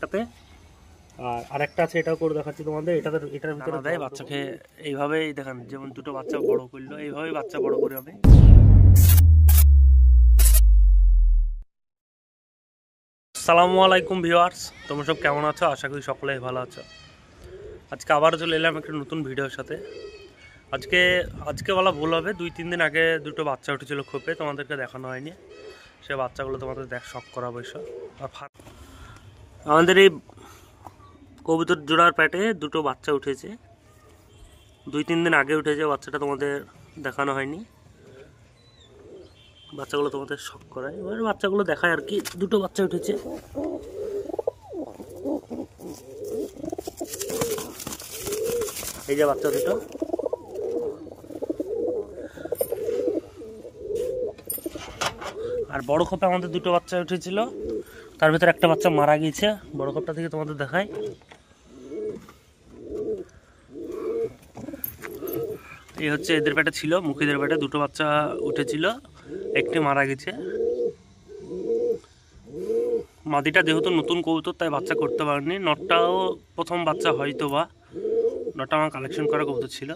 একটাতে, আর আরেকটা আছে, এটাও করে দেখাচ্ছি তোমাদের। এটার ভিতরে দেয় বাচ্চাকে এইভাবেই দেখেন, যেমন দুটো বাচ্চা বড় করলো এইভাবেই বাচ্চা বড় করে হবে। আসসালামু আলাইকুম ভিউয়ার্স, তোমরা সব কেমন আছো? আশা করি সকলেই ভালো আছো। আজকে আবার চলে এলাম একটা নতুন ভিডিওর সাথে। আজকে বলা ভুল হবে, 2-3 দিন আগে দুটো বাচ্চা উঠেছিল খোপে, তোমাদেরকে দেখানো হয়নি। সে বাচ্চাগুলো তোমাদের শখ করাবো এসব। আর আমাদের এই কবুতর জোড়ার পেটে দুটো বাচ্চা উঠেছে, 2-3 দিন আগে উঠেছে। বাচ্চাটা তোমাদের দেখানো হয়নি, বাচ্চাগুলো তোমাদের শখ করায়। এবার বাচ্চাগুলো দেখায় আর কি। দুটো বাচ্চা উঠেছে, এই যে বাচ্চা দুটো। আর বড় খোপে আমাদের দুটো বাচ্চা উঠেছিল, তার ভিতরে একটা বাচ্চা মারা গিয়েছে। বড় খোপটা থেকে তোমাদের দেখাই। এই হচ্ছে এদের পেটে ছিল, মুখিদের পেটে দুটো বাচ্চা উঠেছিল, একটি মারা গেছে। মাদিটা যেহেতু নতুন কবুতর তাই বাচ্চা করতে পারেনি। নটটাও প্রথম বাচ্চা হয়তো বা, নটটা আমার কালেকশন করা কবুতর ছিল।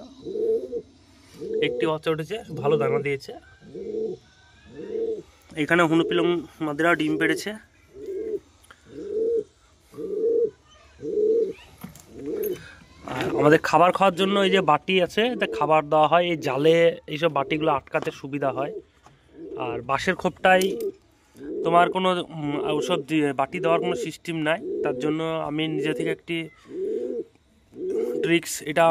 একটি বাচ্চা উঠেছে, ভালো দানা দিয়েছে। এখানে হুনুপিলং মাদিরাও ডিম পেড়েছে। আর আমাদের খাবার খাওয়ার জন্য এই যে বাটি আছে, এতে খাবার দেওয়া হয়। এই জালে এইসব বাটিগুলো আটকাতে সুবিধা হয়। আর বাঁশের খোপটাই তোমার কোনো ওসব বাটি দেওয়ার কোনো সিস্টেম নাই, তার জন্য আমি নিজে থেকে একটি ট্রিক্স, এটা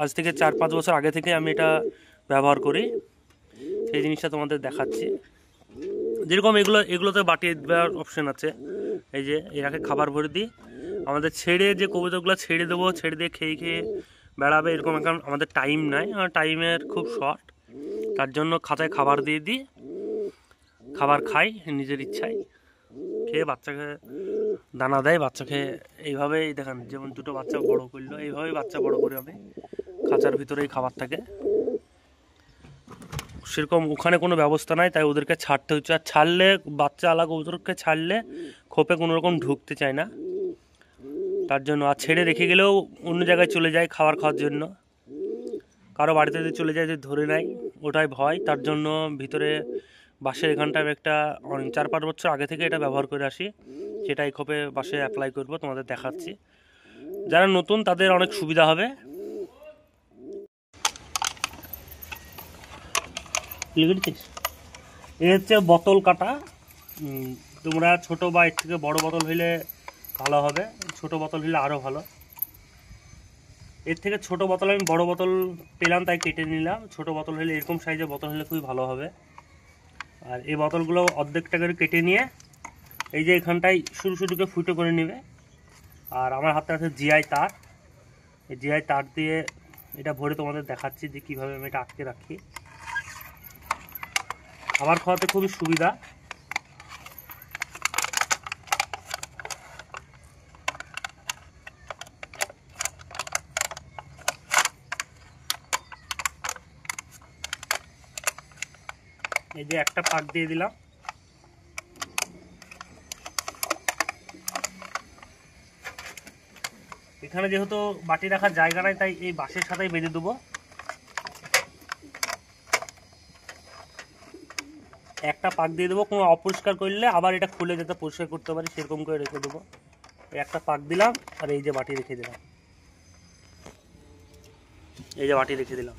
আজ থেকে 4-5 বছর আগে থেকে আমি এটা ব্যবহার করি। সেই জিনিসটা তোমাদের দেখাচ্ছি। যেরকম এগুলোতে বাটি দেওয়ার অপশন আছে। এই যে এরাকে খাবার ভরে দিই, আমাদের ছেড়ে যে কবুতরগুলো ছেড়ে দেবো, ছেড়ে দিয়ে খেয়ে খেয়ে বেড়াবে, এরকম এখন আমাদের টাইম নাই, আমার টাইমের খুব শর্ট। তার জন্য খাঁচায় খাবার দিয়ে দিই, খাবার খাই নিজের ইচ্ছায়, খেয়ে বাচ্চাকে দানা দেয়। বাচ্চাকে এইভাবেই দেখেন, যেমন দুটো বাচ্চা বড় করলো এইভাবেই বাচ্চা বড় করে হবে। খাঁচার ভিতরেই খাবার থাকে, সেরকম ওখানে কোনো ব্যবস্থা নাই, তাই ওদেরকে ছাড়তে হচ্ছে। আর ছাড়লে বাচ্চা আলা কবুতরকে ছাড়লে খোপে কোনো রকম ঢুকতে চায় না, তার জন্য। আর ছেড়ে রেখে গেলেও অন্য জায়গায় চলে যায় খাবার খাওয়ার জন্য, কারো বাড়িতে যদি চলে যায়, যদি ধরে নেয়, ওটাই ভয়। তার জন্য ভিতরে বাঁশের এখানটায় একটা 4-5 বছর আগে থেকে এটা ব্যবহার করে আসি, সেটা এই খোপে বাঁশে অ্যাপ্লাই করব, তোমাদের দেখাচ্ছি। যারা নতুন তাদের অনেক সুবিধা হবে। এ হচ্ছে বোতল কাটা। তোমরা ছোট বা এর থেকে বড় বোতল হইলে ভালো হবে, ছোট বোতল হইলে আরও ভালো। এর থেকে ছোট বোতল আমি বড় বোতল পেলাম তাই কেটে নিলাম। ছোট বোতল হলে, এরকম সাইজের বোতল হলে খুবই ভালো হবে। আর এই বোতলগুলো অর্ধেকটা করে কেটে নিয়ে এই যে এখানটায় শুরুকে ফুটো করে নেবে। আর আমার হাতে আছে জিআই তার, এই জিআই তার দিয়ে এটা ভরে তোমাদের দেখাচ্ছি যে কীভাবে আমি এটা আটকে রাখি। খাবার খাওয়াতে খুবই সুবিধা। এই যে একটা পাক দিয়ে দিলাম। এখানে যেহেতু বাটি রাখার জায়গা নাই, তাই এই বাঁশের সাথেই বেঁধে দেবো। একটা পাক দিয়ে দেবো, কোনো অপরিষ্কার করলে আবার এটা খুলে যেতে পরিষ্কার করতে পারি, সেরকম করে রেখে দেবো। একটা পাক দিলাম, আর এই যে বাটি রেখে দিলাম, এই যে বাটি রেখে দিলাম।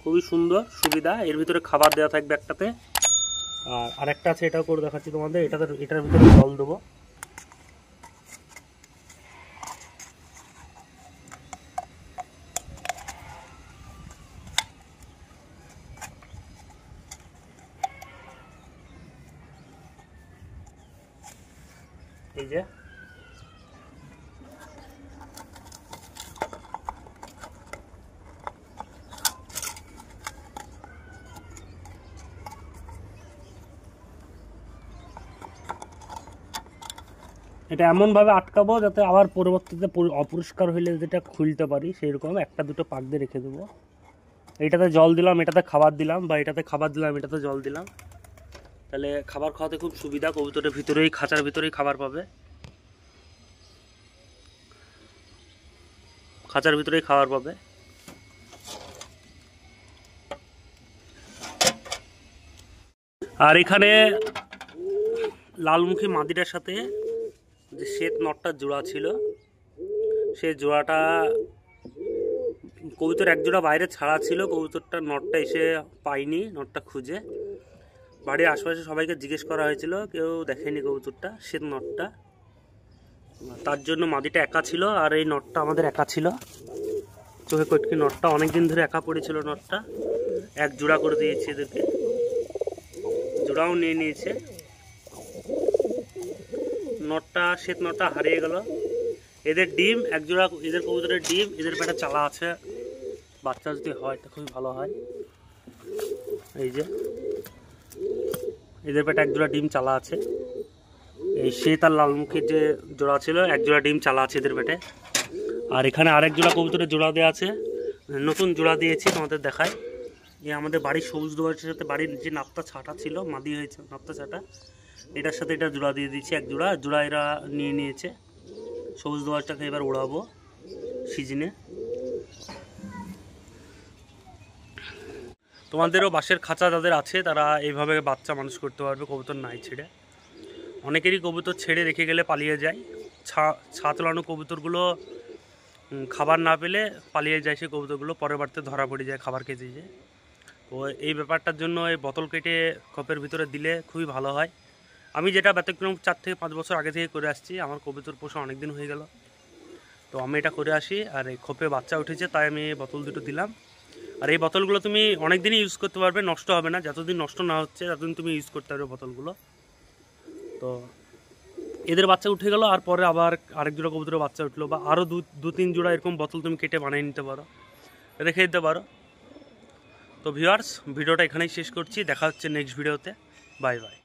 খুবই সুন্দর সুবিধা। এর ভিতরে খাবার দেওয়া থাকবে একটাতে, আর আরেকটা আছে, এটাও করে দেখাচ্ছি তোমাদের। এটার ভিতরে জল দেবো। এই যে এটা এমনভাবে আটকাবো যাতে আবার পরবর্তীতে অপরিষ্কার হইলে যেটা খুলতে পারি, সেইরকম 1-2 পাক দিয়ে রেখে দেবো। এইটাতে জল দিলাম, এটাতে খাবার দিলাম, বা এটাতে খাবার দিলাম, এটাতে জল দিলাম। তাহলে খাবার খাওয়াতে খুব সুবিধা। কবুতরের ভিতরেই, খাঁচার ভিতরেই খাবার পাবে, খাঁচার ভিতরেই খাবার পাবে। আর এখানে লালমুখী মাদিটার সাথে যে শ্বেত নটটা জোড়া ছিল, সেই জোড়াটা কবুতর এক জোড়া বাইরে ছাড়া ছিল, কবুতরটা নটটা এসে পাইনি, নটটা খুঁজে বাড়ির আশেপাশে সবাইকে জিজ্ঞেস করা হয়েছিল, কেউ দেখেনি কবুতরটা, শ্বেত নটটা। তার জন্য মাদিটা একা ছিল, আর এই নটটা আমাদের একা ছিল। চোখে কটকি নটটা অনেকদিন ধরে একা পড়েছিল, নটটা এক জোড়া করে দিয়েছে এদেরকে, জোড়াও নিয়ে নিয়েছে। নটটা, শ্বেত নটটা হারিয়ে গেল। এদের ডিম এক জোড়া, এদের কবুতরের ডিম এদের পেটে চালা আছে, বাচ্চা যদি হয় তো খুবই ভালো হয়। এই যে এদের পেটে এক জোড়া ডিম চালা আছে। এই শ্বেত আর লালমুখীর যে জোড়া ছিল, এক জোড়া ডিম চালা আছে এদের পেটে। আর এখানে আরেক জোড়া কবুতরের জোড়া দেওয়া আছে, নতুন জোড়া দিয়েছি তোমাদের দেখায়। এ আমাদের বাড়ির সবুজ দোয়ারের সাথে বাড়ির যে নাপ্তা ছাটা ছিল, মাদি হয়েছে নাপ্তা ছাটা, এটার সাথে এটা জোড়া দিয়ে দিচ্ছি, এক জোড়া জোড়া এরা নিয়ে নিয়েছে। সবুজ দোয়ারটাকে এবার ওড়াবো সিজনে। তোমাদেরও বাঁশের খাঁচা যাদের আছে তারা এইভাবে বাচ্চা মানুষ করতে পারবে, কবুতর নাই ছেড়ে। অনেকেরই কবুতর ছেড়ে রেখে গেলে পালিয়ে যায়, ছাদ লানো কবুতরগুলো খাবার না পেলে পালিয়ে যায়, সে কবুতরগুলো পরের বাড়িতে ধরা পড়ে যায় খাবার খেতে যায়। তো এই ব্যাপারটার জন্য এই বোতল কেটে খোপের ভিতরে দিলে খুবই ভালো হয়। আমি যেটা ব্যতিক্রম 4 থেকে 5 বছর আগে থেকে করে আসছি, আমার কবুতর পোষা অনেক দিন হয়ে গেল, তো আমি এটা করে আসি। আর এই খোপে বাচ্চা উঠেছে তাই আমি বোতল দুটো দিলাম। আর এই বোতলগুলো তুমি অনেক দিনই ইউজ করতে পারবে, নষ্ট হবে না, যতদিন নষ্ট না হচ্ছে ততদিন তুমি ইউজ করতে পারবে বোতলগুলো। তো এদের বাচ্চা উঠে গেল, আর পরে আবার আরেক জোড়া কবুতরের বাচ্চা উঠলো, বা আরও 2-3 জোড়া এরকম বোতল তুমি কেটে বানিয়ে নিতে পারো, রেখে দিতে পারো। তো ভিউয়ার্স, ভিডিওটা এখানেই শেষ করছি, দেখা হচ্ছে নেক্সট ভিডিওতে। Bye bye.